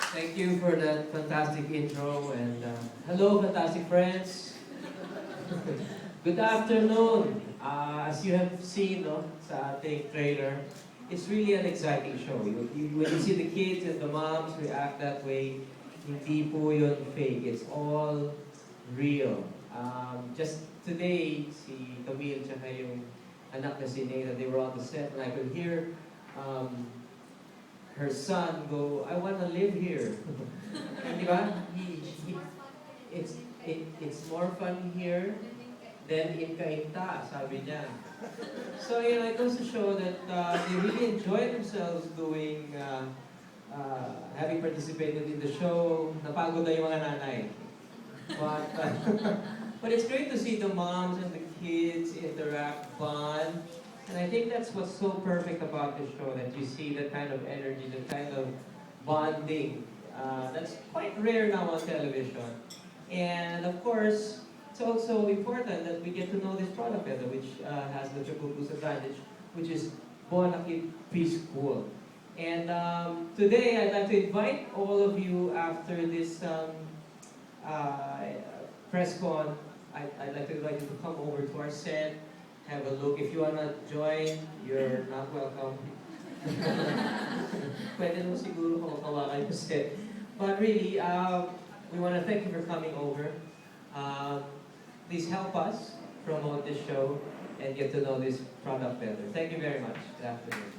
Thank you for that fantastic intro and hello fantastic friends. Good afternoon. As you have seen sa ating trailer, it's really an exciting show. When you see the kids and the moms react that way, hindi po yun fake. It's all real. Just today, si Camille tsaka yung anak na si Nathan, they were on the set and I could hear her son go, I want to live here. Di ba? It's more fun here than in Cainta, sabi niya. So, it goes to show that they really enjoy themselves doing, having participated in the show. Napagod na yung mga nanay. But, but it's great to see the moms and the kids interact, bond. And I think that's what's so perfect about the show, that you see that kind of energy, the kind of bonding. That's quite rare now on television. And of course, it's also important that we get to know this product better, which has the triple boost advantage, which is Bonakit Preschool. And today, I'd like to invite all of you after this press con. I'd like to invite you to come over to our set, have a look. If you wanna join, you're not welcome. Pwede naman siguro kung makawakan yung set. But really, we wanna thank you for coming over. Please help us promote this show and get to know this product better. Thank you very much. Good afternoon.